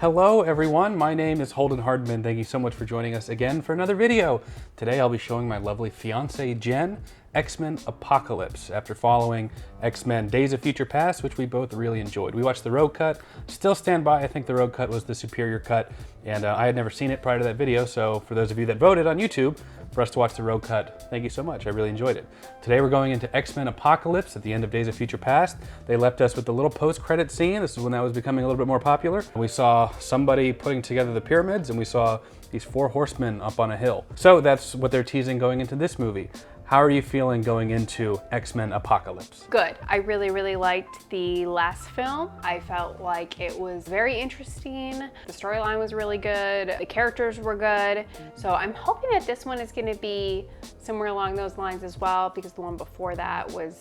Hello everyone, my name is Holden Hardman. Thank you so much for joining us again for another video. Today I'll be showing my lovely fiancée Jen X-Men Apocalypse after following X-Men Days of Future Past, which we both really enjoyed. We watched the road cut, still stand by, I think the road cut was the superior cut, and I had never seen it prior to that video, so for those of you that voted on YouTube for us to watch the road cut, thank you so much, I really enjoyed it. Today we're going into X-Men Apocalypse at the end of Days of Future Past. They left us with the little post-credit scene. This is when that was becoming a little bit more popular. We saw somebody putting together the pyramids, and we saw these 4 horsemen up on a hill. So that's what they're teasing going into this movie. How are you feeling going into X-Men Apocalypse? Good. I really liked the last film. I felt like it was very interesting. The storyline was really good. The characters were good. So I'm hoping that this one is going to be somewhere along those lines as well, because the one before that it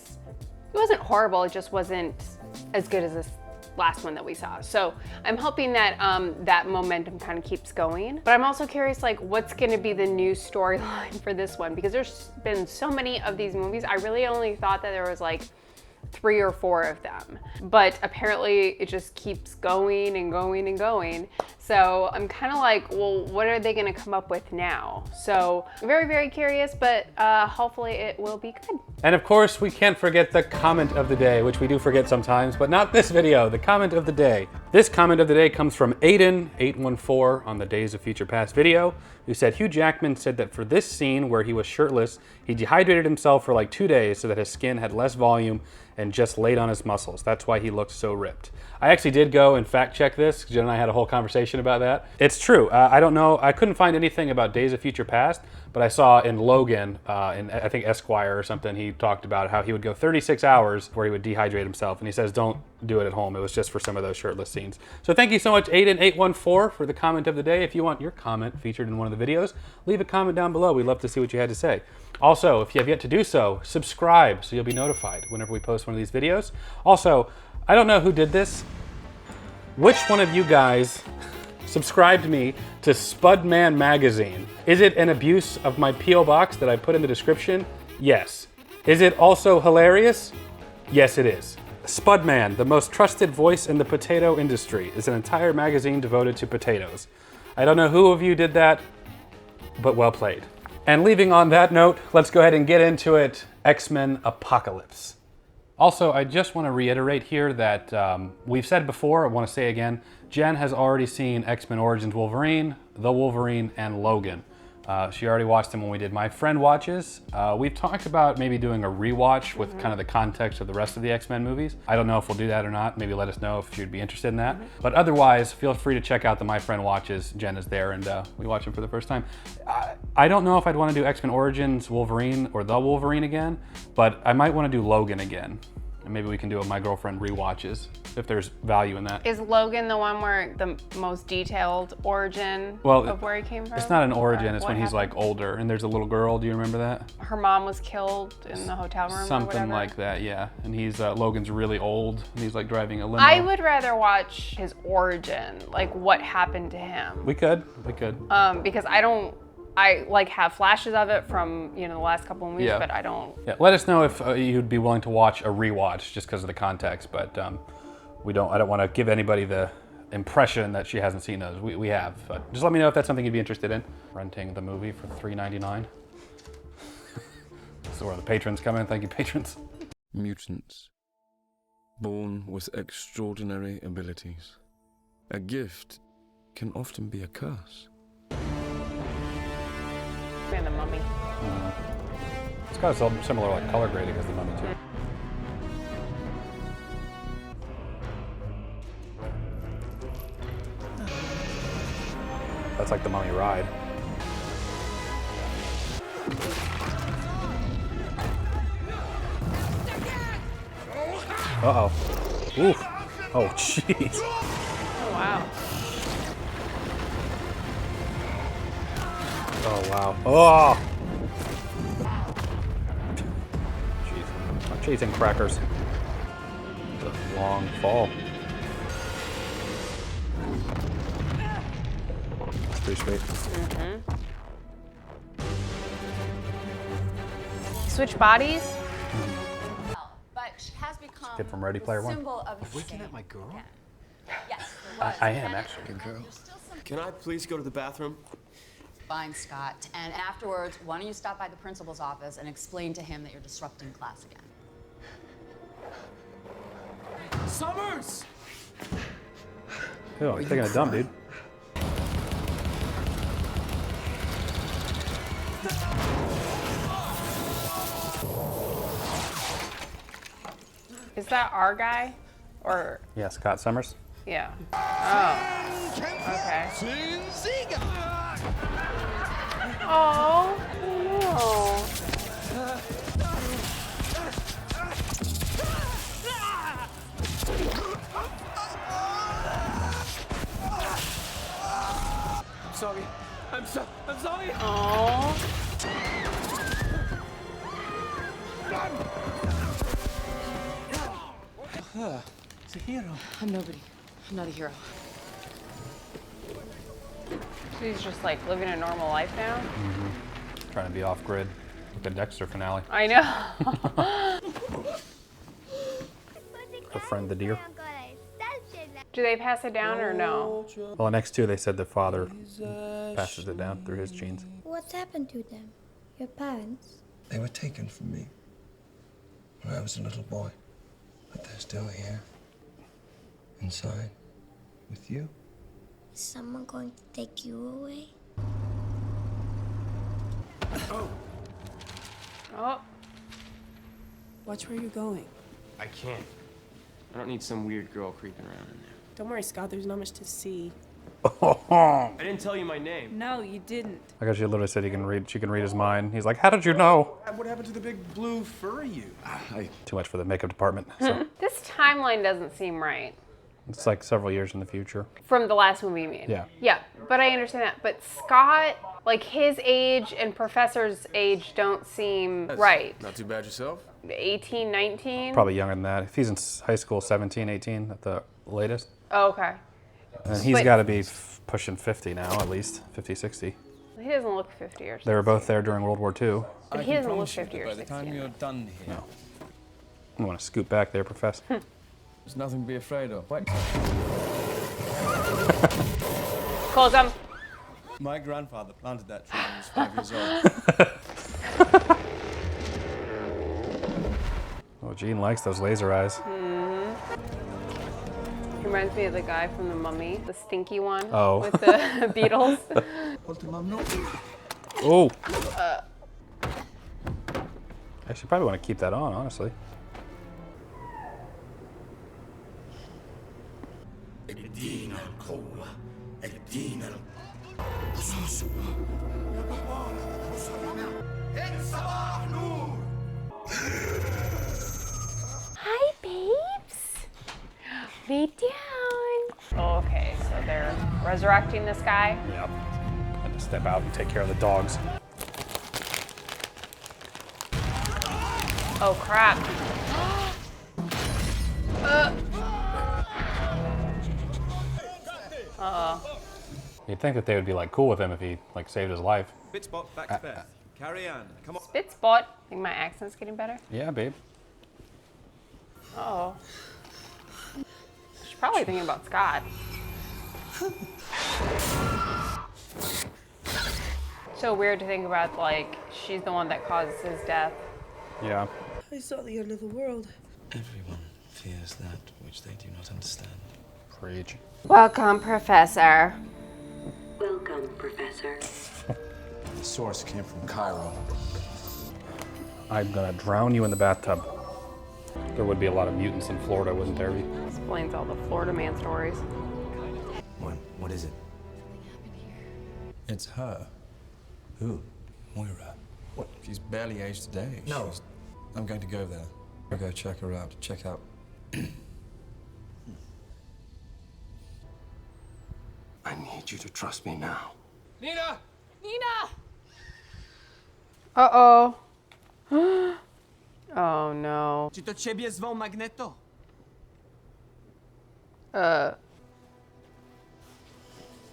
wasn't horrible. It just wasn't as good as this last one that we saw. So I'm hoping that that momentum kind of keeps going. But I'm also curious, like, what's going to be the new storyline for this one? Because there's been so many of these movies. I really only thought that there was like 3 or 4 of them. But apparently it just keeps going and going and going. So I'm kind of like, well, what are they going to come up with now? So very curious, but hopefully it will be good. And of course, we can't forget the comment of the day, which we do forget sometimes, but not this video, the comment of the day. This comment of the day comes from Aiden814 on the Days of Future Past video, who said, Hugh Jackman said that for this scene where he was shirtless, he dehydrated himself for like 2 days so that his skin had less volume and just laid on his muscles. That's why he looked so ripped. I actually did go and fact check this. Jen and I had a whole conversation about that. It's true. I don't know. I couldn't find anything about Days of Future Past, but I saw in Logan, in I think Esquire or something, he talked about how he would go 36 hours where he would dehydrate himself. And he says, don't do it at home. It was just for some of those shirtless scenes. So thank you so much, Aiden814, for the comment of the day. If you want your comment featured in one of the videos, leave a comment down below. We'd love to see what you had to say. Also, if you have yet to do so, subscribe so you'll be notified whenever we post one of these videos. Also, I don't know who did this. Which one of you guys subscribed me to Spudman magazine? Is it an abuse of my P.O. box that I put in the description? Yes. Is it also hilarious? Yes, it is. Spudman, the most trusted voice in the potato industry, is an entire magazine devoted to potatoes. I don't know who of you did that, but well played. And leaving on that note, let's go ahead and get into it. X-Men Apocalypse. Also, I just want to reiterate here that we've said before, I want to say again, Jen has already seen X-Men Origins Wolverine, The Wolverine, and Logan. She already watched them when we did My Friend Watches. We've talked about maybe doing a rewatch with kind of the context of the rest of the X-Men movies. I don't know if we'll do that or not. Maybe let us know if you'd be interested in that. But otherwise, feel free to check out the My Friend Watches. Jen is there and we watch them for the first time. I don't know if I'd want to do X-Men Origins Wolverine or The Wolverine again, but I might want to do Logan again. And maybe we can do a My Girlfriend Rewatches if there's value in that. Is Logan the one where the most detailed origin of where he came from? It's not an origin, it's when he's like older and there's a little girl, do you remember that? Her mom was killed in the hotel room Something like that, yeah. And he's, Logan's really old and he's like driving a limo. I would rather watch his origin, like what happened to him. We could. Because I like have flashes of it from, you know, the last couple of movies, but I don't. Yeah, let us know if you'd be willing to watch a rewatch just because of the context, but I don't want to give anybody the impression that she hasn't seen those. We have, but just let me know if that's something you'd be interested in. Renting the movie for $3.99. This is where the patrons come in. Thank you, patrons. Mutants, born with extraordinary abilities. A gift can often be a curse. And the Mummy. It's got some similar like color grading as the Mummy too. That's like the Mummy ride. Uh-oh. Oof. Oh, jeez. Oh, wow. Oh, wow. Oh! Jeez. I'm chasing crackers. The long fall. That's pretty sweet. Switch bodies? But she has become Kid from Ready Player One. symbol of Looking at my girl? Yes. I am, actually. Good girl. Can I please go to the bathroom? Fine, Scott. And afterwards, why don't you stop by the principal's office and explain to him that you're disrupting class again? Summers! Ew, I'm taking a dump, dude. Is that our guy? Or, Yeah, Scott Summers. yeah. Oh, okay. Oh, no. Sorry. I'm sorry. Oh. He's a hero. I'm nobody. I'm not a hero. So he's just like living a normal life now? Trying to be off grid. Like the Dexter finale. I know. Her friend the deer. Do they pass it down or no? Well, in X2 they said the father passes it down through his genes. What's happened to them? Your parents? They were taken from me when I was a little boy. But they're still here. Inside. With you. Is someone going to take you away? Oh. Watch where you're going. I can't. I don't need some weird girl creeping around in there. Don't worry, Scott, there's not much to see. I didn't tell you my name. No, you didn't. I guess she literally said she can read his mind. He's like, how did you know? What happened to the big blue furry you? Too much for the makeup department. So This timeline doesn't seem right. it's like several years in the future. From the last movie you made. Yeah. Yeah, but I understand that. But Scott, like his age and Professor's age don't seem right. Not too bad yourself? 18, 19? Probably younger than that. If he's in high school, 17, 18 at the latest. Oh, okay. And he's But- got to be pushing 50 now, at least. 50, 60. He doesn't look 50 or 60. They were both there during World War II. But he doesn't look 50 or By the 60. time you're done here, No. You want to scoot back there, Professor? there's nothing to be afraid of. Wait. Close them. My grandfather planted that tree when he was 5 years old. Oh, Gene likes those laser eyes. He reminds me of the guy from The Mummy, the stinky one Oh. with the beetles. Oh! I should probably want to keep that on, honestly. Hi, babes. Lay down. Oh, okay, so they're resurrecting this guy. Yep. Had to step out and take care of the dogs. Oh, crap. Uh-oh. You'd think that they would be like cool with him if he like saved his life. Bitspot, back to Beth. Carry on. Come on. Spit spot. Think my accent's getting better? Yeah, babe. Uh-oh. She's probably thinking about Scott. So weird to think about, like, she's the one that causes his death. Yeah. I saw the end of the world. Everyone fears that which they do not understand. Preach. Welcome, Professor. Welcome, Professor. The source came from Cairo. I'm gonna drown you in the bathtub. There would be a lot of mutants in Florida, wouldn't there be? Explains all the Florida man stories. What is it? It's her. Who? Moira. What? She's barely aged today. No. I'm going to go there. I'll go check her out. Check out. I need you to trust me now. Nina! Nina! Uh-oh. Oh, no. Czy to ciebie zwą Magneto?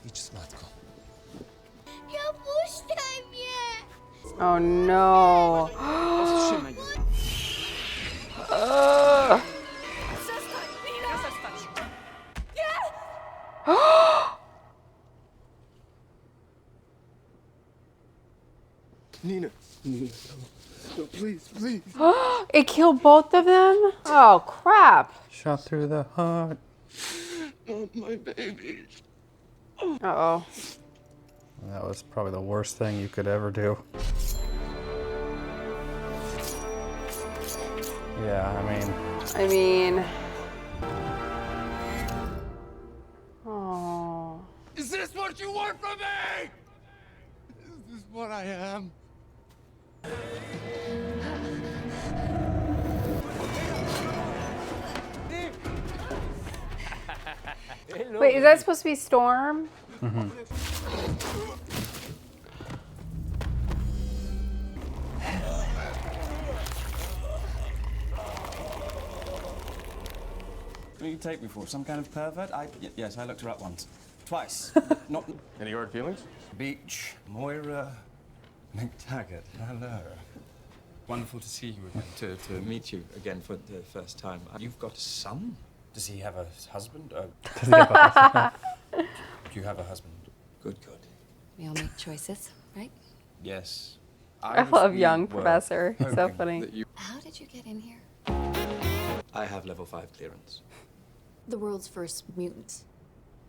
Idź, matko. Nie puszczaj mnie! Oh, no. Powstrzymaj go. Przestań, Nina! Przestań. Nie! Przestań. Nie! Nina. Nina, no, please, please. It killed both of them? Oh, crap. Shot through the heart. Not my baby. Uh-oh. That was probably the worst thing you could ever do. Yeah, I mean... Oh. Is this what you want from me? Is this what I am? Wait, is that supposed to be Storm? Mm-hmm. What do you take me for? Some kind of pervert? Yes, I looked her up once. Twice. Not... Any hard feelings? Beach. Moira McTaggart. Hello. Wonderful to see you again. To meet you again for the first time. You've got a son? Does he have a husband? Does he have a husband? Do you have a husband? Good, good. We all make choices, right? Yes. I love young professor. He's so funny. How did you get in here? I have level 5 clearance. The world's first mutant.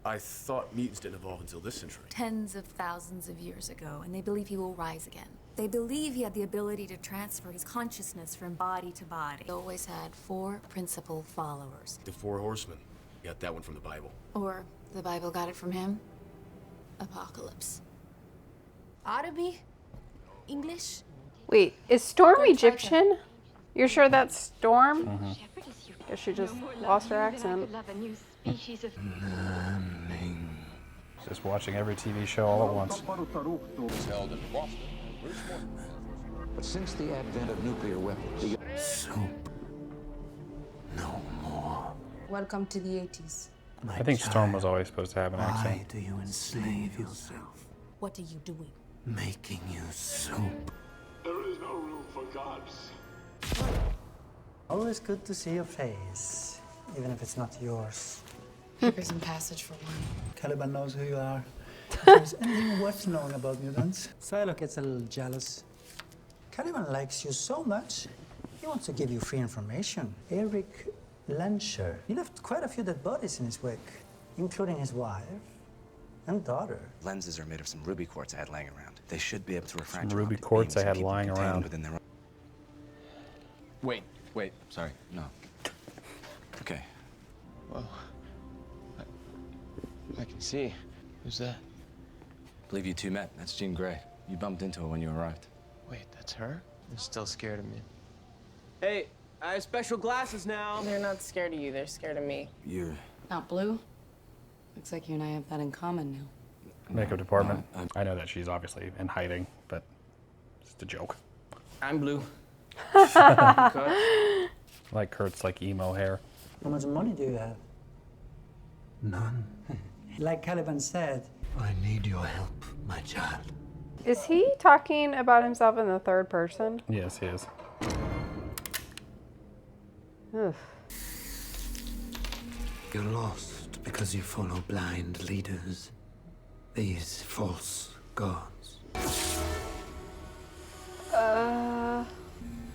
I thought mutants didn't evolve until this century. Tens of thousands of years ago, and they believe he will rise again. They believe he had the ability to transfer his consciousness from body to body. He always had 4 principal followers. The 4 horsemen. Got that one from the Bible. Or the Bible got it from him. Apocalypse. Arabic? English? Wait, is Storm Egyptian? You're sure that's Storm? Mm-hmm. Guess she just lost her accent. Just watching every TV show all at once. But since the advent of nuclear weapons, Soup. No more. Welcome to the 80s. I think Storm was always supposed to have an Why accent. do you enslave yourself? What are you doing? Making you soup. There is no room for gods. Always good to see your face, even if it's not yours. Papers in passage for one. Caliban knows who you are. If there's anything worth knowing about mutants, Psylocke gets a little jealous. Caliban likes you so much, he wants to give you free information. Eric Lensher. He left quite a few dead bodies in his wake, including his wife and daughter. Lenses are made of some ruby quartz I had lying around. They should be able to refract Some ruby quartz I had lying around. within their own... Wait, sorry, no. Okay. Whoa. I can see. Who's that? Believe you two met. That's Jean Grey. You bumped into her when you arrived. Wait, that's her? They're still scared of me. Hey, I have special glasses now. They're not scared of you, they're scared of me. You're... Not blue? Looks like you and I have that in common now. Makeup department. I know that she's obviously in hiding, but it's just a joke. I'm blue. Like Kurt's like emo hair. How much money do you have? None. Like Caliban said, I need your help, my child. Is he talking about himself in the third person? Yes, he is. Ugh. You're lost because you follow blind leaders. These false gods.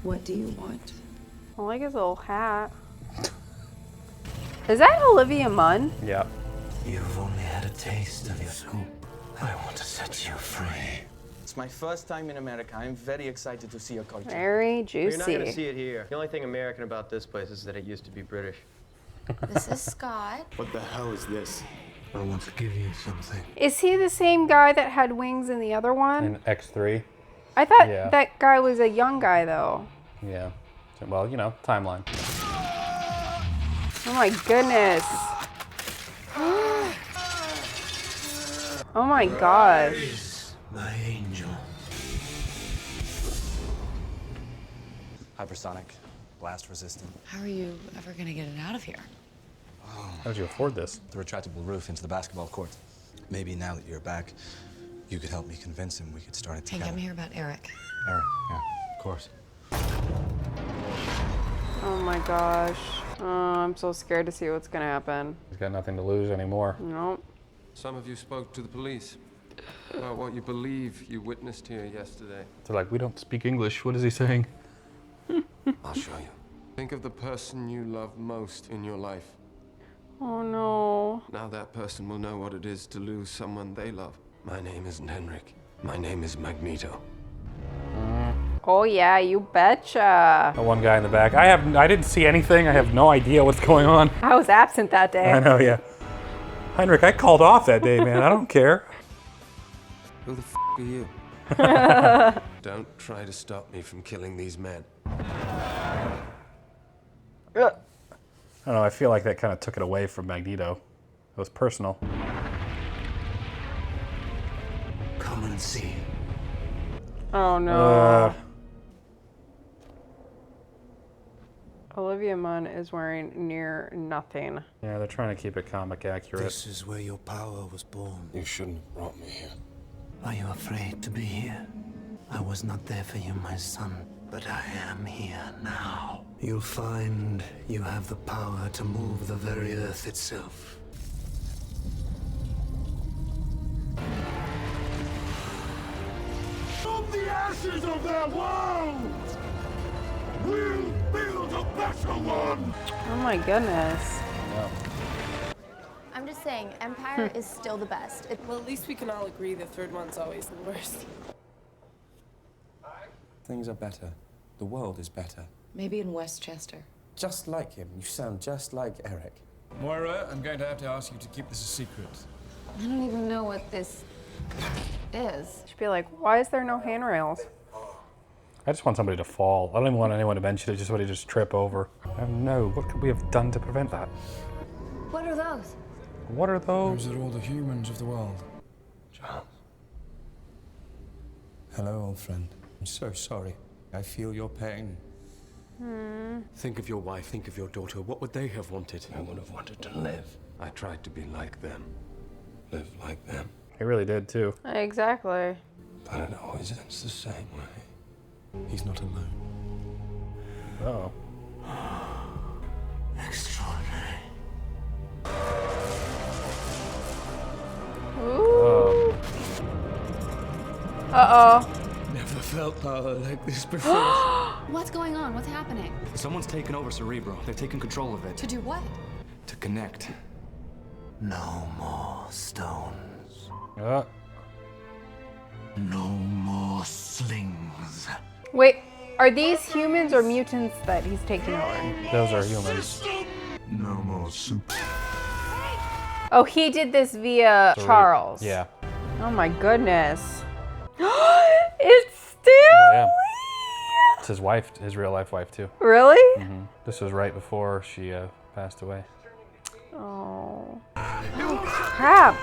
What do you want? I like his little hat. Is that Olivia Munn? Yeah. You've only had a taste of your soup. I want to set you free. It's my first time in America. I'm very excited to see your culture. Very juicy. You're not going to see it here. The only thing American about this place is that it used to be British. This is Scott. What the hell is this? I want to give you something. Is he the same guy that had wings in the other one? In X3. I thought Yeah. that guy was a young guy though. Yeah. So, well, you know, timeline. Oh my goodness. Oh my gosh. My angel. Hypersonic, blast resistant. How are you ever gonna get it out of here? How did you afford this? The retractable roof into the basketball court. Maybe now that you're back, you could help me convince him we could start it Hey, together. get me here about Eric. Eric, yeah, of course. Oh my gosh. Oh, I'm so scared to see what's gonna happen. He's got nothing to lose anymore. Nope. Some of you spoke to the police. About what you believe you witnessed here yesterday. They're like, we don't speak English. What is he saying? I'll show you. Think of the person you love most in your life. Oh no. Now that person will know what it is to lose someone they love. My name isn't Henrik. My name is Magneto. Oh yeah, you betcha. The one guy in the back. I didn't see anything. I have no idea what's going on. I was absent that day. I know, yeah. Heinrich, I called off that day, man. I don't care. Who the f are you? Don't try to stop me from killing these men. I don't know, I feel like that kind of took it away from Magneto. It was personal. Come and see. Oh no. Olivia Munn is wearing near nothing. Yeah, they're trying to keep it comic accurate. This is where your power was born. You shouldn't have brought me here. Are you afraid to be here? I was not there for you, my son, but I am here now. You'll find you have the power to move the very earth itself. From the ashes of their world, we'll build a better one. Oh my goodness. I'm just saying, Empire is still the best. Well, at least we can all agree the third one's always the worst. Things are better. The world is better. Maybe in Westchester. Just like him. You sound just like Eric. Moira, I'm going to have to ask you to keep this a secret. I don't even know what this is. Should be like, why is there no handrails? I just want somebody to fall. I don't even want anyone to mention it, just somebody just trip over. Oh no, what could we have done to prevent that? What are those? What are those? Those are all the humans of the world. Charles. Hello, old friend. I'm so sorry. I feel your pain. Think of your wife, think of your daughter. What would they have wanted? I would have wanted to live. I tried to be like them. Live like them. He really did too. Exactly. But it always ends the same way. He's not alone. Uh-oh. Extraordinary. Ooh. Uh-oh. Never felt power like this before. What's going on? What's happening? Someone's taken over Cerebro. They've taken control of it. To do what? To connect. No more stones. Uh. No more slings. Wait, are these humans or mutants that he's taking over? Those are humans. No more soup. Oh, he did this via Charles. Yeah. Oh my goodness. It's Stanley! Yeah. It's his wife, his real life wife too. Really? This was right before she passed away. Oh. Oh crap.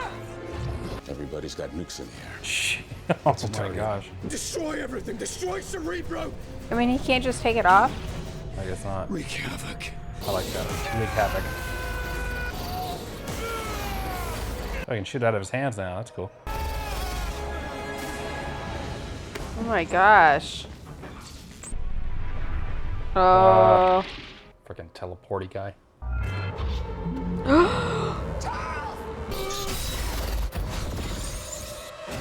Everybody's got nukes in the air. Oh my gosh. Destroy everything! Destroy Cerebro! I mean, he can't just take it off? I guess not. Wreak havoc. I like that. Wreak havoc. Oh, he can shoot out of his hands now. That's cool. Oh my gosh. Oh. Freaking teleporty guy.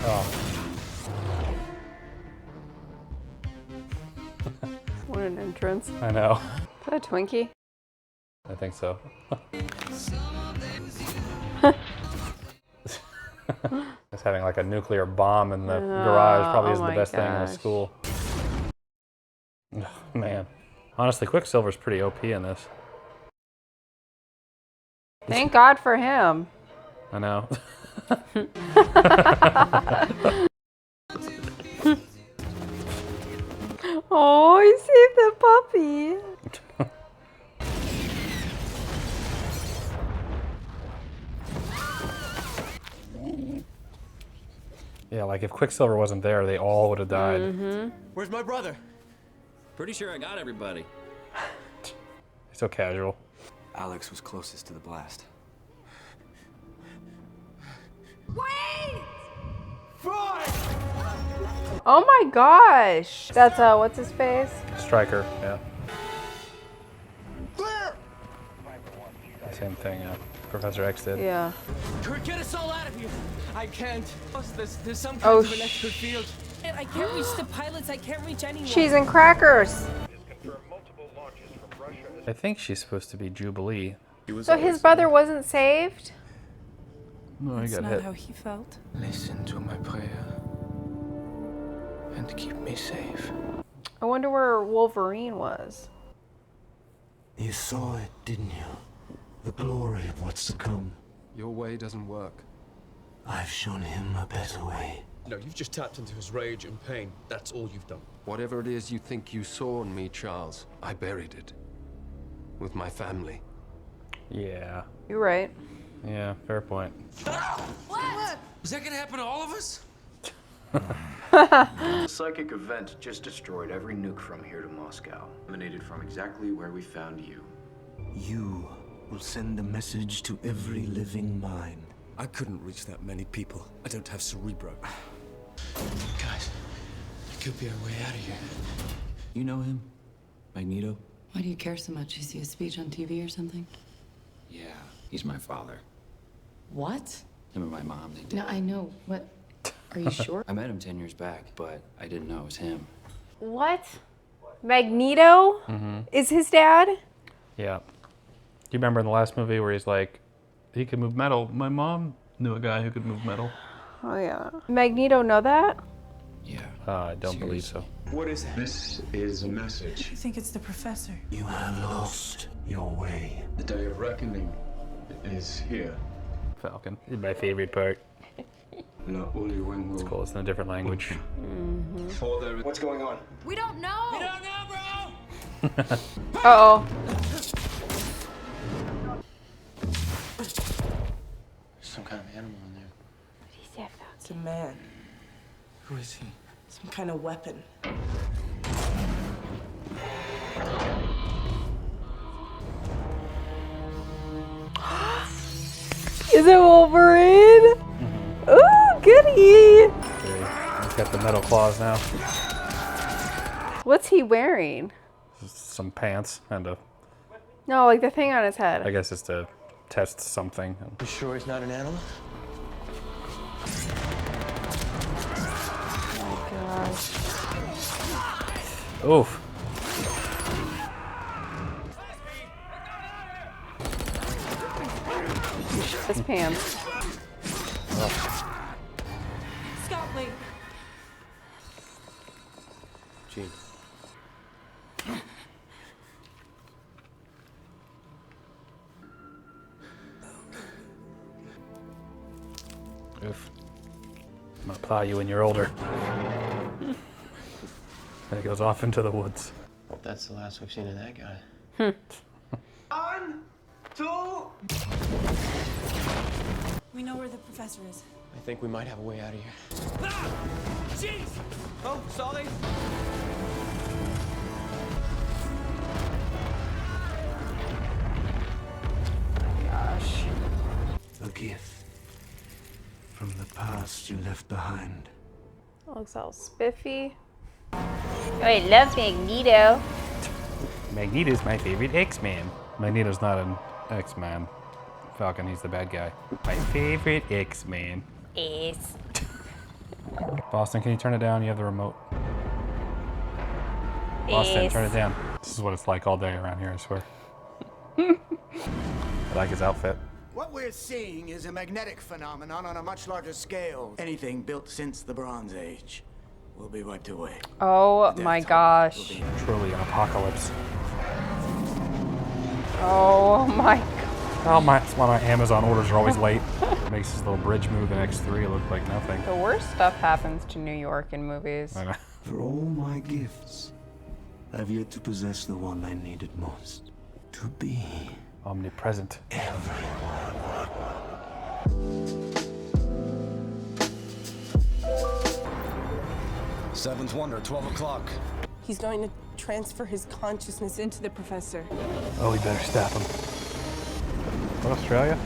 Oh. What an entrance. I know. Is that a Twinkie? I think so. Just having like a nuclear bomb in the garage probably isn't the best thing in a school. Oh, man. Honestly, Quicksilver's pretty OP in this. Thank God for him. I know. Oh, he saved the puppy. Yeah, like if Quicksilver wasn't there, they all would have died. Where's my brother? Pretty sure I got everybody. So casual. Alex was closest to the blast. Wait! Oh my gosh. That's what's his face? Stryker, yeah. Same thing, yeah. Professor X did. Yeah. Kurt, get us all out of here. I can't. There's some kind of electric field. I can't reach the pilots. I can't reach anyone. Cheese and crackers. I think she's supposed to be Jubilee. So his brother wasn't saved? No, he That's got not hit. how he felt. Listen to my prayer and keep me safe. I wonder where Wolverine was. You saw it, didn't you? The glory of what's to come. Your way doesn't work. I've shown him a better way. No, you've just tapped into his rage and pain. That's all you've done. Whatever it is you think you saw in me, Charles, I buried it. With my family. Yeah. You're right. Yeah, fair point. What? Is that gonna happen to all of us? The psychic event just destroyed every nuke from here to Moscow. Emanated from exactly where we found you. You will send a message to every living mind. I couldn't reach that many people. I don't have Cerebro. Guys, there could be a way out of here. You know him? Magneto? Why do you care so much? You see a speech on TV or something? Yeah, he's my father. What? Him and my mom, they did. No, I know. What? Are you sure? I met him 10 years back, but I didn't know it was him. What? Magneto is his dad? Yeah. Do you remember in the last movie where he's like, he could move metal? My mom knew a guy who could move metal. Oh yeah. Magneto know that? Yeah. I don't believe so. What is that? This is a message. I think it's the professor. You have lost your way. The day of reckoning is here. Falcon is my favorite part. It's cool. It's in a different language. What's going on? We don't know. We don't know, bro. Uh-oh. Some kind of animal in there. It's a man. Who is he? Some kind of weapon. Is it Wolverine? Ooh, goody! He's got the metal claws now. What's he wearing? Some pants and a, No, like the thing on his head. I guess it's to test something. You sure he's not an animal? Oh my gosh. Oof. His pants. Scott, wait. Jean. Oof. I'm gonna plow you when you're older. And it goes off into the woods. That's the last we've seen of that guy. 1, 2. We know where the professor is. I think we might have a way out of here. Ah! Jeez! Oh, sorry. Gosh. A gift from the past you left behind. Looks all spiffy. Oh, I love Magneto. Magneto's my favorite X-Man. Magneto's not an X-Man. Falcon, he's the bad guy. My favorite X-Man. Ace. Boston, can you turn it down? You have the remote. Boston, turn it down. This is what it's like all day around here, I swear. I like his outfit. What we're seeing is a magnetic phenomenon on a much larger scale. Anything built since the Bronze Age will be wiped away. Oh my gosh. Truly an apocalypse. Oh my god. Oh my, that's why my Amazon orders are always late. Makes this little bridge move in X3 look like nothing. The worst stuff happens to New York in movies. I know. For all my gifts, I've yet to possess the one I needed most. To be omnipresent. Seventh Wonder, 12 o'clock. He's going to transfer his consciousness into the professor. Oh, we better stop him. What, Australia?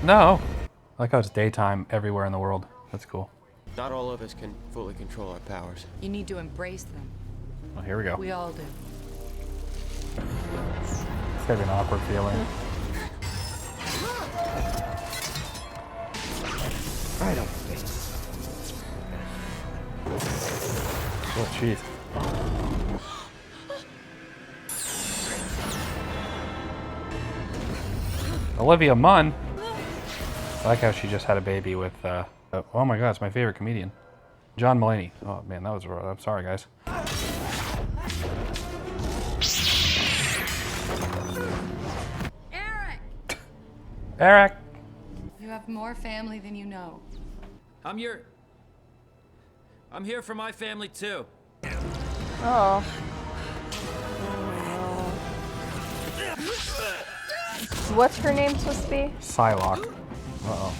No. I like how it's daytime everywhere in the world. That's cool. Not all of us can fully control our powers. You need to embrace them. Well, here we go. We all do. It's gonna be an awkward feeling. Jeez. Olivia Munn. I like how she just had a baby with, oh my god, it's my favorite comedian. John Mulaney. Oh man, that was, I'm sorry guys. Eric! You have more family than you know. I'm here for my family too. Oh. What's her name supposed to be? Psylocke. Uh-oh.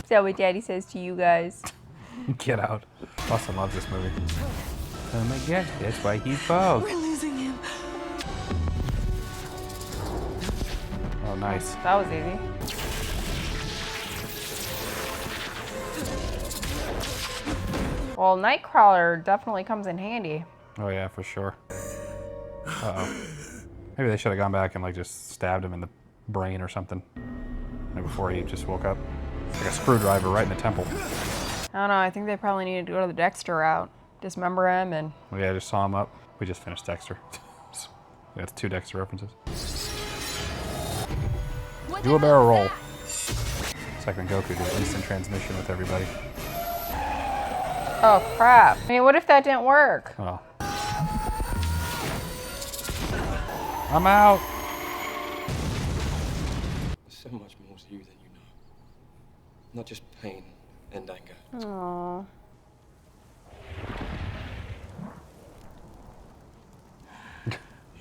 Is that what Daddy says to you guys? Get out. Austin loves this movie. Oh my gosh, that's why he's bald. We're losing him. Oh, nice. That was easy. Well, Nightcrawler definitely comes in handy. Oh yeah, for sure. Uh-oh. Maybe they should have gone back and like just stabbed him in the brain or something. Before he just woke up. Like a screwdriver right in the temple. I don't know, I think they probably needed to go to the Dexter route. Dismember him and... Well, yeah, I just saw him up. We just finished Dexter. That's 2 Dexter references. Do a barrel roll. Second Goku did instant transmission with everybody. Oh crap. I mean, what if that didn't work? Oh. I'm out. There's so much more to you than you know. Not just pain and anger. Aww.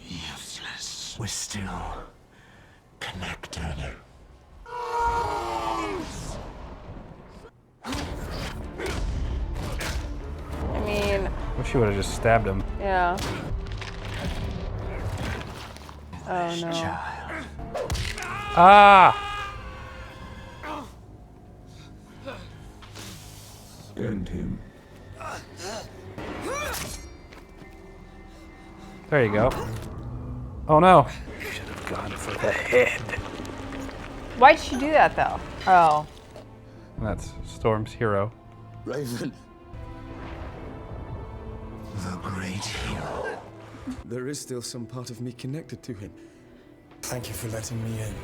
Useless. We're still connected. I mean... Wish you would have just stabbed him. Yeah. Oh no. Ah! End him. There you go. Oh no. Should have gone for the head. Why'd she do that though? Oh. And that's Storm's hero. Raven. The great hero. There is still some part of me connected to him. Thank you for letting me in.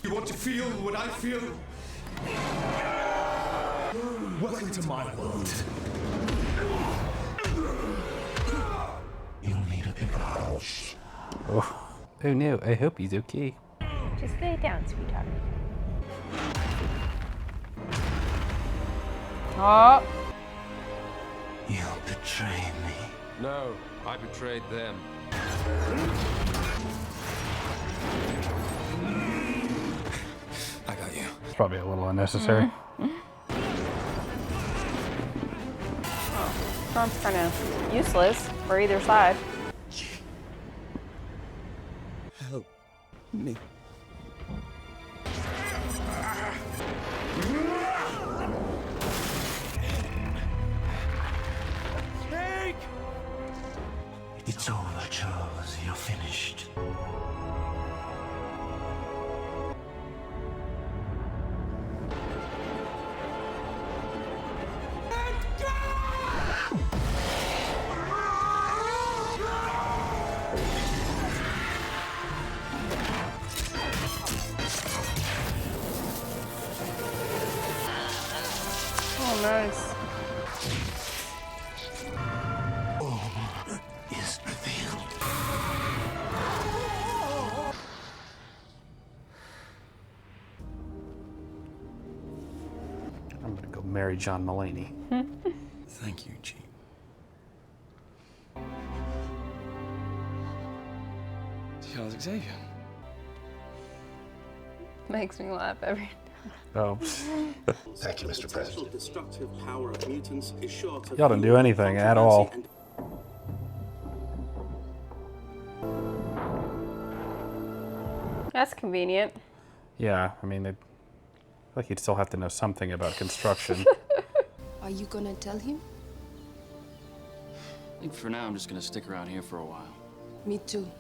You want to feel what I feel? Welcome to my world. You'll need a bigger house. Oh. Oh no, I hope he's okay. Just lay down, sweetheart. Oh. You betray me. No, I betrayed them. I got you. It's probably a little unnecessary. Storm's kind of useless for either side. Help me. It's over, Charles. You're finished. Oh, nice. Is revealed. I'm gonna go marry John Mulaney. Thank you, Chief. Charles Xavier. Makes me laugh every time. Oh. Thank you, Mr. President. Destructive power of mutants is sure to Y'all didn't do anything at all. That's convenient. Yeah, I mean, I feel like you'd still have to know something about construction. Are you gonna tell him? I think for now I'm just gonna stick around here for a while. Me too.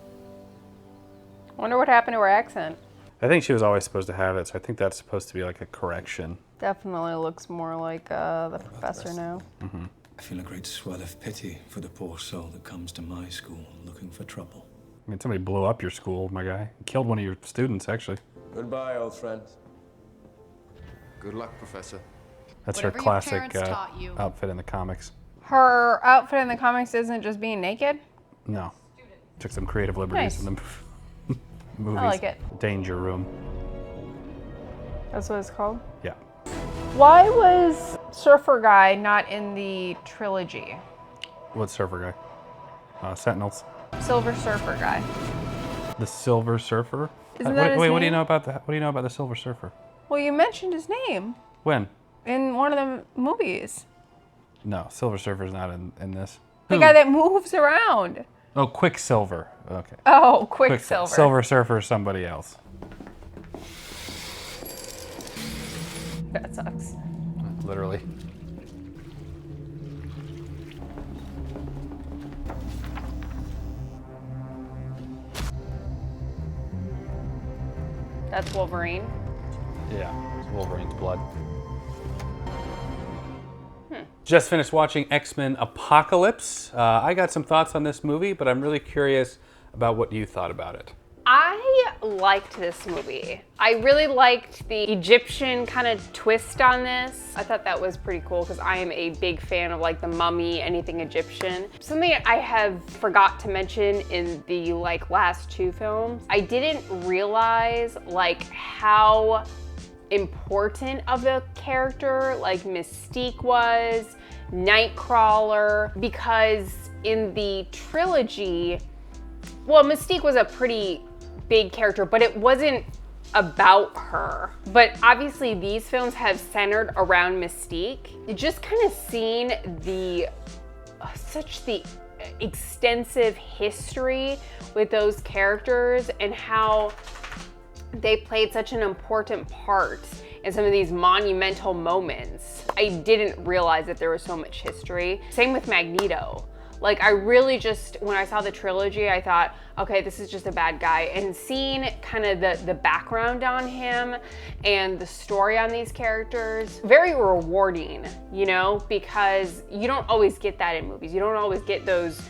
Wonder what happened to her accent. I think she was always supposed to have it, so I think that's supposed to be like a correction. Definitely looks more like the professor now. Mm-hmm. I feel a great swell of pity for the poor soul that comes to my school looking for trouble. I mean, somebody blew up your school, my guy. Killed one of your students, actually. Goodbye, old friend. Good luck, Professor. That's Whatever her your classic parents taught you. outfit in the comics. Her outfit in the comics isn't just being naked? No. Took some creative liberties in the movies. I like it. Danger Room. That's what it's called? Yeah. Why was Surfer Guy not in the trilogy? What Surfer Guy? Sentinels. Silver Surfer Guy. The Silver Surfer? Isn't that his Wait, what do you name? know about What do you know about the Silver Surfer? Well, you mentioned his name When? in one of the movies. No, Silver Surfer's not in this. The guy that moves around. Oh, Quicksilver. Okay. Oh, Quicksilver. Silver Surfer is somebody else. That sucks. Literally. That's Wolverine. Yeah, it's Wolverine's blood. Just finished watching X-Men Apocalypse. I got some thoughts on this movie, but I'm really curious about what you thought about it. I liked this movie. I really liked the Egyptian kind of twist on this. I thought that was pretty cool because I am a big fan of like the mummy, anything Egyptian. Something I have forgot to mention in the last two films, I didn't realize how important of a character Mystique was, Nightcrawler, because in the trilogy, well, Mystique was a pretty big character, but it wasn't about her. But obviously these films have centered around Mystique. Just kind of seeing such the extensive history with those characters and how they played such an important part in some of these monumental moments. I didn't realize that there was so much history. Same with Magneto. I really just, when I saw the trilogy, I thought, okay, this is just a bad guy. And seeing kind of the background on him and the story on these characters, very rewarding, because you don't always get that in movies. You don't always get those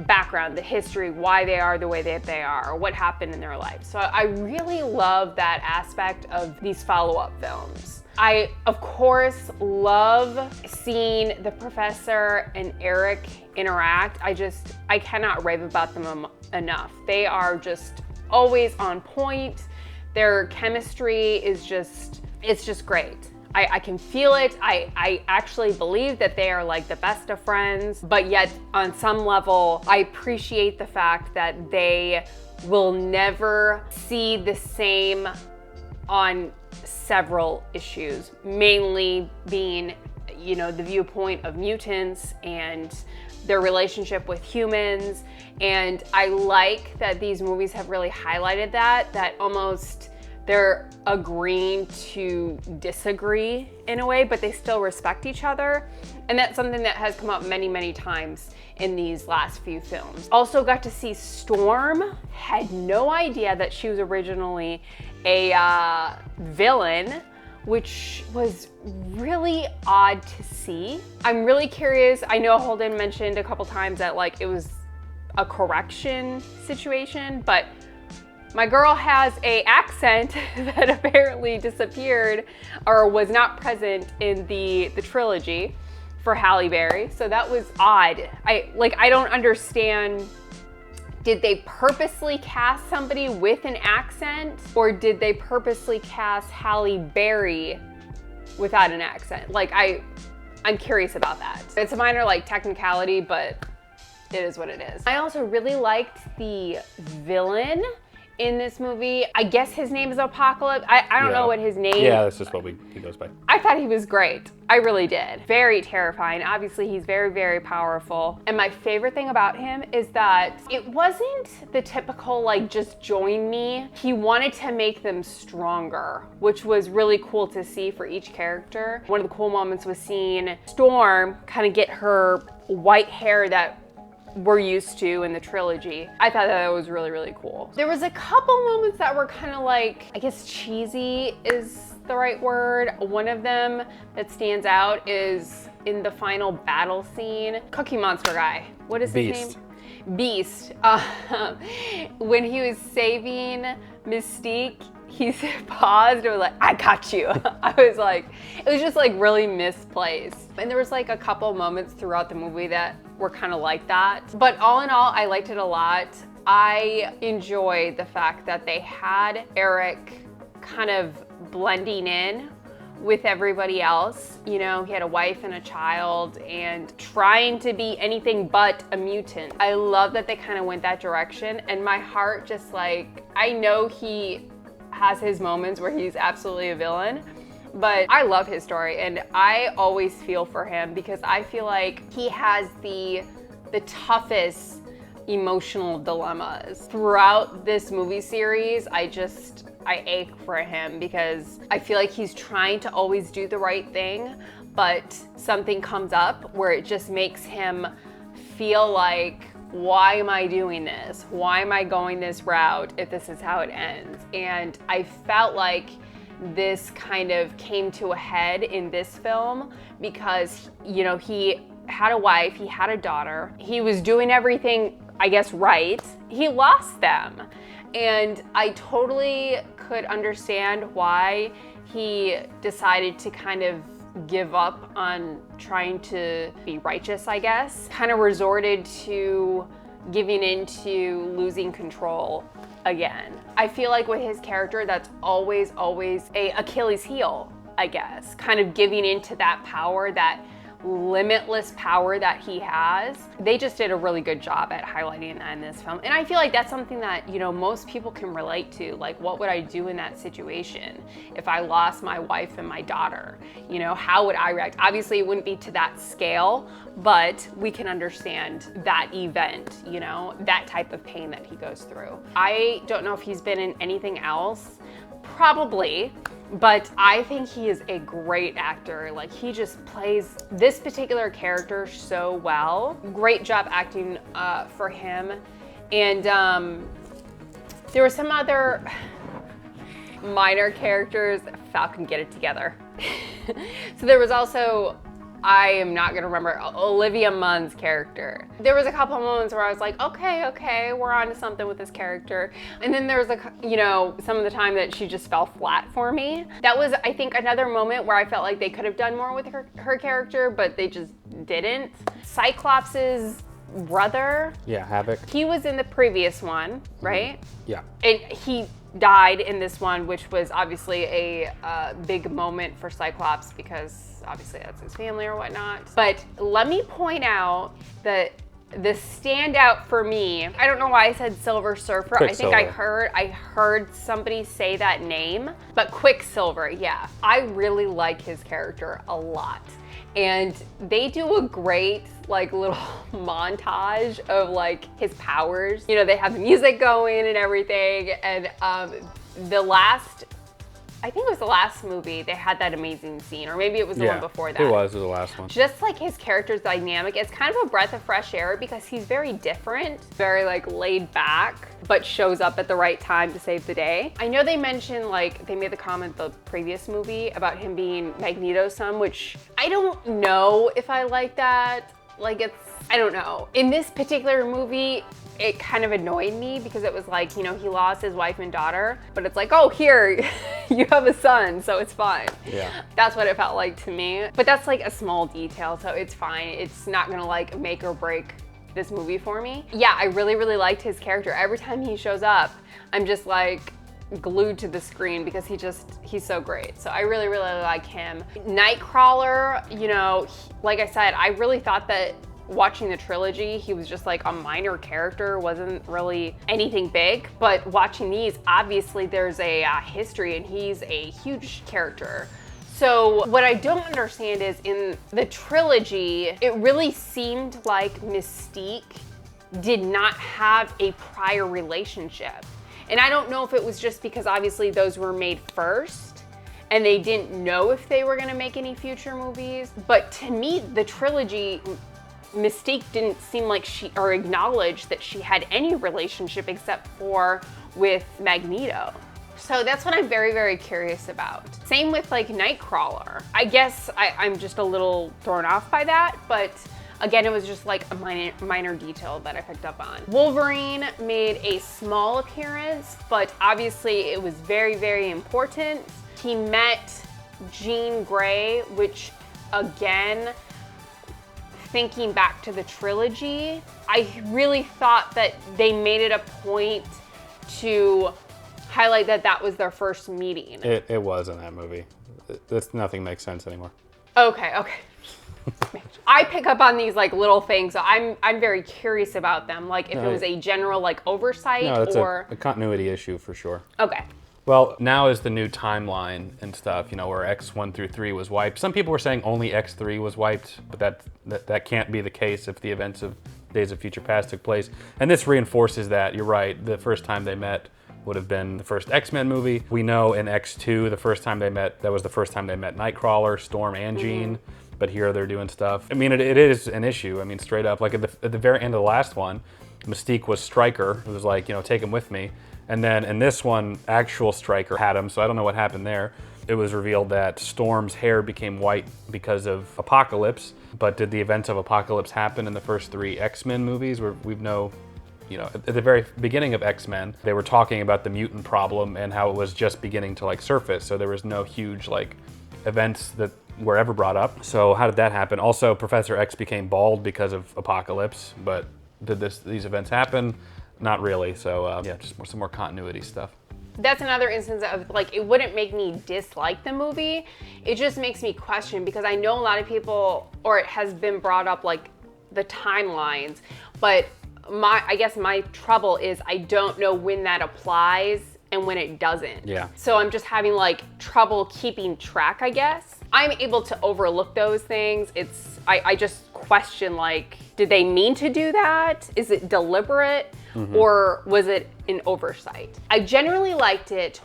background, the history, why they are the way that they are, or what happened in their life. So I really love that aspect of these follow-up films. I, of course, love seeing the professor and Eric interact. I cannot rave about them enough. They are just always on point. Their chemistry is it's just great. I can feel it. I actually believe that they are the best of friends, but yet on some level, I appreciate the fact that they will never see the same on several issues, mainly being, the viewpoint of mutants and their relationship with humans. And I like that these movies have really highlighted that almost they're agreeing to disagree in a way, but they still respect each other. And that's something that has come up many, many times in these last few films. Also got to see Storm. Had no idea that she was originally a villain, which was really odd to see. I'm really curious. I know Holden mentioned a couple times that it was a correction situation, but my girl has a accent that apparently disappeared or was not present in the trilogy for Halle Berry. So that was odd. I don't understand. Did they purposely cast somebody with an accent, or did they purposely cast Halle Berry without an accent? I'm curious about that. It's a minor technicality, but it is what it is. I also really liked the villain in this movie. I guess his name is Apocalypse. I don't know what his name. Yeah, that's just what he goes by. I thought he was great. I really did. Very terrifying. Obviously, he's very, very powerful. And my favorite thing about him is that it wasn't the typical just join me. He wanted to make them stronger, which was really cool to see for each character. One of the cool moments was seeing Storm kind of get her white hair that we're used to in the trilogy. I thought that was really, really cool. There was a couple moments that were kind of like, I guess cheesy is the right word. One of them that stands out is in the final battle scene. Cookie Monster guy. What is his name? Beast. When he was saving Mystique, he paused and was like, I got you. I was like, it was just like really misplaced. And there was like a couple moments throughout the movie that were kind of like that. But all in all, I liked it a lot. I enjoyed the fact that they had Eric kind of blending in with everybody else. You know, he had a wife and a child and trying to be anything but a mutant. I love that they kind of went that direction, and my heart just like, I know he has his moments where he's absolutely a villain, but I love his story and I always feel for him because I feel like he has the toughest emotional dilemmas. Throughout this movie series, I ache for him because I feel like he's trying to always do the right thing, but something comes up where it just makes him feel like, why am I doing this? Why am I going this route if this is how it ends? And I felt like this kind of came to a head in this film because, you know, he had a wife, he had a daughter, he was doing everything, I guess, right. He lost them. And I totally could understand why he decided to kind of give up on trying to be righteous, I guess. Kind of resorted to giving into losing control again. I feel like with his character, that's always a Achilles heel, I guess. Kind of giving into that power, that limitless power that he has. They just did a really good job at highlighting that in this film. And I feel like that's something that, you know, most people can relate to. Like, what would I do in that situation if I lost my wife and my daughter? You know, how would I react? Obviously, it wouldn't be to that scale, but we can understand that event, you know, that type of pain that he goes through. I don't know if he's been in anything else. Probably. But I think he is a great actor. Like, he just plays this particular character so well. Great job acting for him. And there were some other minor characters. Falcon, get it together. So there was also, I am not gonna remember, Olivia Munn's character. There was a couple of moments where I was like, okay, we're on to something with this character. And then there was, you know, some of the time that she just fell flat for me. That was, I think, another moment where I felt like they could have done more with her character, but they just didn't. Cyclops's brother. Yeah, Havoc. He was in the previous one, right? Yeah. And he died in this one, which was obviously a big moment for Cyclops because obviously that's his family or whatnot. But let me point out that the standout for me, I don't know why I said Silver Surfer. I think I heard somebody say that name, but Quicksilver, yeah. I really like his character a lot. And they do a great like little montage of like his powers. You know, they have the music going and everything. And the last, I think it was the last movie, they had that amazing scene, or maybe it was the one before that. It was the last one. Just like his character's dynamic, it's kind of a breath of fresh air because he's very different, very like laid back, but shows up at the right time to save the day. I know they mentioned, like, they made the comment the previous movie about him being Magneto's son, which I don't know if I like that. Like, it's, I don't know. In this particular movie, it kind of annoyed me because it was like, you know, he lost his wife and daughter, but it's like, oh, here, you have a son, so it's fine. Yeah. That's what it felt like to me. But that's like a small detail, so it's fine. It's not gonna like make or break this movie for me. Yeah, I really, really liked his character. Every time he shows up, I'm just like glued to the screen because he's so great. So I really, really like him. Nightcrawler, you know, like I said, I really thought that watching the trilogy, he was just like a minor character, wasn't really anything big. But watching these, obviously there's a history and he's a huge character. So what I don't understand is in the trilogy, it really seemed like Mystique did not have a prior relationship. And I don't know if it was just because obviously those were made first and they didn't know if they were gonna make any future movies. But to me, the trilogy Mystique didn't seem like she, or acknowledge that she had any relationship except for with Magneto. So that's what I'm very, very curious about. Same with like Nightcrawler. I guess I'm just a little thrown off by that, but again, it was just like a minor detail that I picked up on. Wolverine made a small appearance, but obviously it was very, very important. He met Jean Grey, which again, thinking back to the trilogy, I really thought that they made it a point to highlight that that was their first meeting. It was in that movie. Nothing makes sense anymore. Okay. I pick up on these like little things, so I'm very curious about them. Like if it was a general like oversight or a continuity issue for sure. Okay. Well, now is the new timeline and stuff, you know, where X1 through 3 was wiped. Some people were saying only X3 was wiped, but that can't be the case if the events of Days of Future Past took place. And this reinforces that. You're right. The first time they met would have been the first X-Men movie. We know in X2, the first time they met, that was the first time they met Nightcrawler, Storm, and Jean. But here they're doing stuff. I mean, it is an issue. I mean, straight up, like at the very end of the last one, Mystique was Stryker, who was like, you know, take him with me. And then in this one, actual Stryker had him, so I don't know what happened there. It was revealed that Storm's hair became white because of Apocalypse, but did the events of Apocalypse happen in the first 3 X-Men movies where we know, you know, at the very beginning of X-Men, they were talking about the mutant problem and how it was just beginning to like surface, so there was no huge like events that were ever brought up. So how did that happen? Also, Professor X became bald because of Apocalypse, but did these events happen? Not really, so yeah, just some more continuity stuff. That's another instance of like, it wouldn't make me dislike the movie. It just makes me question, because I know a lot of people, or it has been brought up like the timelines, but I guess my trouble is I don't know when that applies and when it doesn't. Yeah. So I'm just having like trouble keeping track, I guess. I'm able to overlook those things. I just question like, did they mean to do that? Is it deliberate? Or was it an oversight? I generally liked it.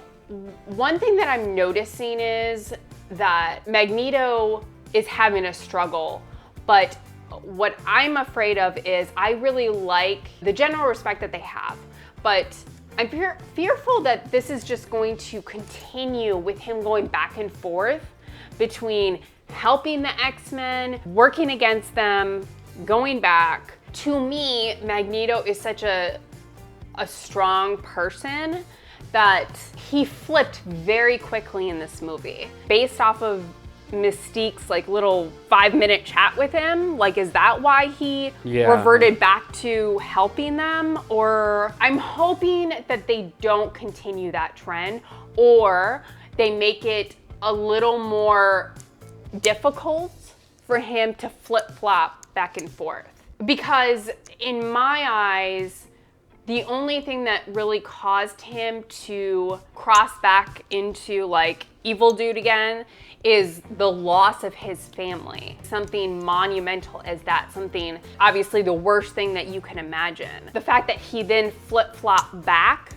One thing that I'm noticing is that Magneto is having a struggle, but what I'm afraid of is I really like the general respect that they have, but I'm fearful that this is just going to continue with him going back and forth between helping the X-Men, working against them, going back. To me, Magneto is such a strong person that he flipped very quickly in this movie. Based off of Mystique's like little 5-minute chat with him, like is that why he reverted back to helping them? Or I'm hoping that they don't continue that trend, or they make it a little more difficult for him to flip-flop back and forth. Because in my eyes, the only thing that really caused him to cross back into like evil dude again is the loss of his family. Something monumental as that, something obviously the worst thing that you can imagine. The fact that he then flip-flopped back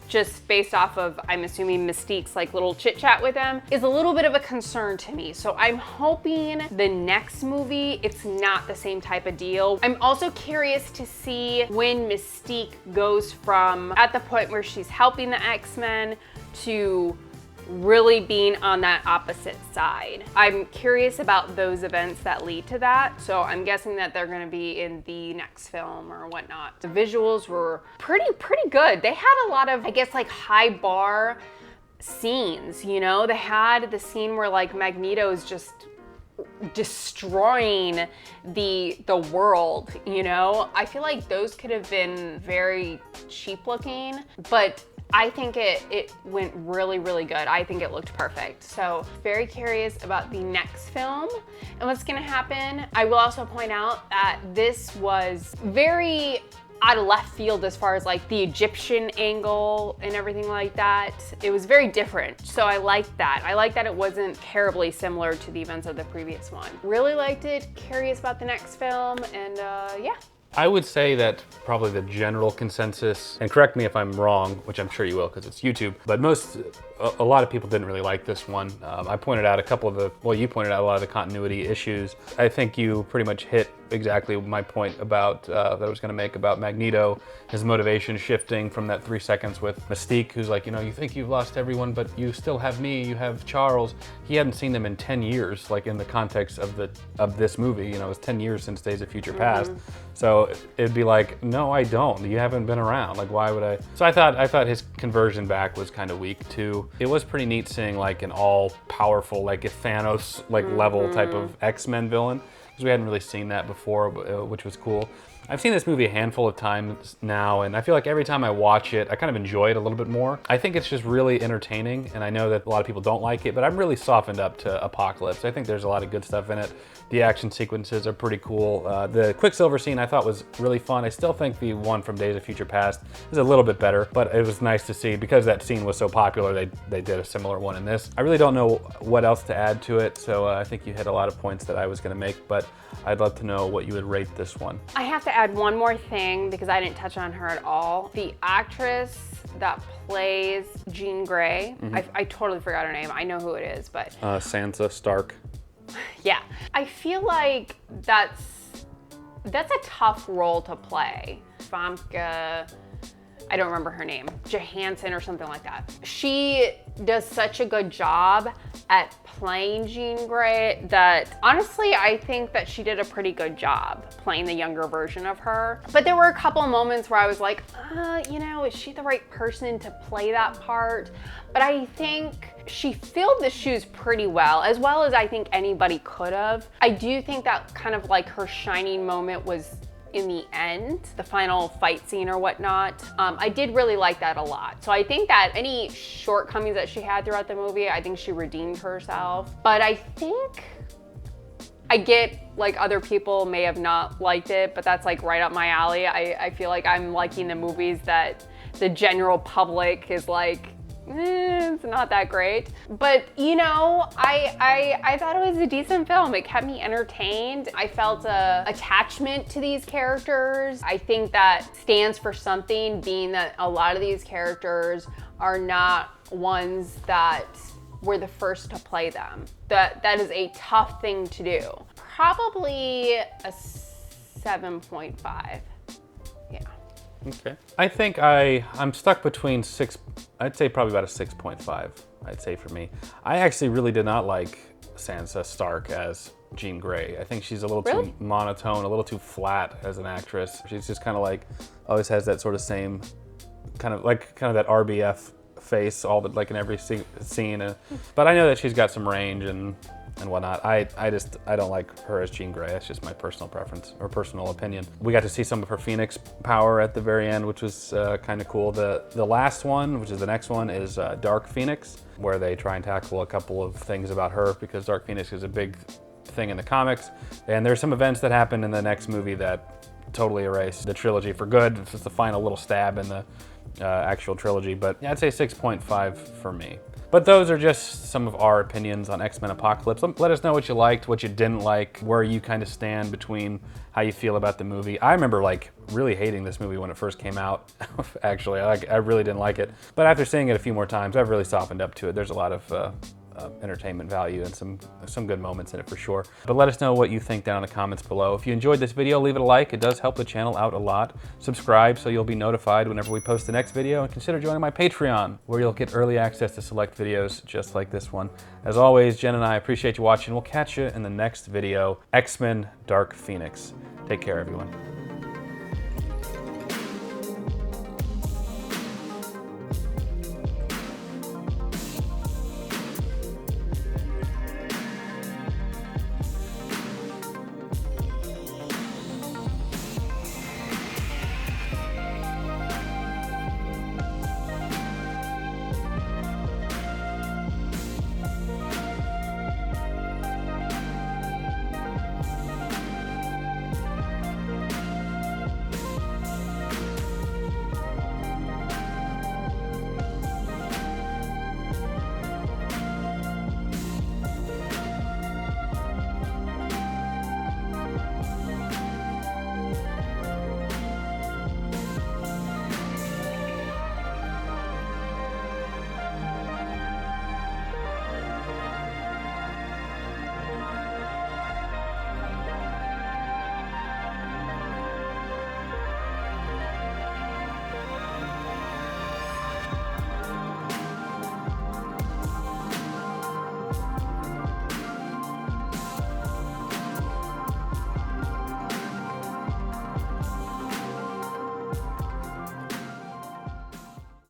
just based off of, I'm assuming, Mystique's like little chit chat with him, is a little bit of a concern to me. So I'm hoping the next movie, it's not the same type of deal. I'm also curious to see when Mystique goes from at the point where she's helping the X-Men to really being on that opposite side. I'm curious about those events that lead to that. So I'm guessing that they're gonna be in the next film or whatnot. The visuals were pretty good. They had a lot of, I guess, like high bar scenes, you know? They had the scene where like Magneto is just destroying the world, you know? I feel like those could have been very cheap looking, but I think it went really, really good. I think it looked perfect. So very curious about the next film and what's gonna happen. I will also point out that this was very out of left field as far as like the Egyptian angle and everything like that. It was very different. So I liked that. I liked that it wasn't terribly similar to the events of the previous one. Really liked it, curious about the next film, and yeah. I would say that probably the general consensus, and correct me if I'm wrong, which I'm sure you will because it's YouTube, but a lot of people didn't really like this one. I pointed out you pointed out a lot of the continuity issues. I think you pretty much hit exactly my point about, that I was gonna make about Magneto, his motivation shifting from that 3 seconds with Mystique, who's like, you think you've lost everyone, but you still have me, you have Charles. He hadn't seen them in 10 years, like in the context of this movie, it was 10 years since Days of Future Past. So it'd be like, no, I don't. You haven't been around. Like, why would I? So I thought his conversion back was kind of weak too. It was pretty neat seeing like an all-powerful, like a Thanos level type of X-Men villain, because we hadn't really seen that before, which was cool. I've seen this movie a handful of times now, and I feel like every time I watch it, I kind of enjoy it a little bit more. I think it's just really entertaining, and I know that a lot of people don't like it, but I'm really softened up to Apocalypse. I think there's a lot of good stuff in it. The action sequences are pretty cool. The Quicksilver scene I thought was really fun. I still think the one from Days of Future Past is a little bit better, but it was nice to see, because that scene was so popular, they did a similar one in this. I really don't know what else to add to it, so I think you hit a lot of points that I was gonna make, but I'd love to know what you would rate this one. I have to add one more thing because I didn't touch on her at all. The actress that plays Jean Grey, I totally forgot her name. I know who it is, but... Sansa Stark. Yeah. I feel like that's a tough role to play. Famke, I don't remember her name, Johansson or something like that. She does such a good job at playing Jean Grey that honestly, I think that she did a pretty good job playing the younger version of her. But there were a couple of moments where I was like, is she the right person to play that part? But I think she filled the shoes pretty well as I think anybody could have. I do think that kind of like her shining moment was in the end, the final fight scene or whatnot. I did really like that a lot. So I think that any shortcomings that she had throughout the movie, I think she redeemed herself. But I think I get like other people may have not liked it, but that's like right up my alley. I feel like I'm liking the movies that the general public is like, it's not that great. But I thought it was a decent film. It kept me entertained. I felt a attachment to these characters. I think that stands for something, being that a lot of these characters are not ones that were the first to play them. That is a tough thing to do. Probably a 7.5. Yeah. Okay. I think I'm stuck between I'd say probably about a 6.5, I'd say for me. I actually really did not like Sansa Stark as Jean Grey. I think she's a little too monotone, a little too flat as an actress. She's just kind of like, always has that sort of same, kind of that RBF face, all but like in every scene. But I know that she's got some range and whatnot. I don't like her as Jean Grey. That's just my personal preference or personal opinion. We got to see some of her Phoenix power at the very end, which was kind of cool. The last one, which is the next one, is Dark Phoenix, where they try and tackle a couple of things about her, because Dark Phoenix is a big thing in the comics. And there's some events that happen in the next movie that totally erase the trilogy for good. It's just the final little stab in the actual trilogy. But yeah, I'd say 6.5 for me. But those are just some of our opinions on X-Men Apocalypse. Let us know what you liked, what you didn't like, where you kind of stand between how you feel about the movie. I remember like really hating this movie when it first came out, actually. I really didn't like it. But after seeing it a few more times, I've really softened up to it. There's a lot of entertainment value and some good moments in it for sure. But let us know what you think down in the comments below. If you enjoyed this video, leave it a like. It does help the channel out a lot. Subscribe so you'll be notified whenever we post the next video, and consider joining my Patreon, where you'll get early access to select videos just like this one. As always, Jen and I appreciate you watching. We'll catch you in the next video, X-Men Dark Phoenix. Take care, everyone.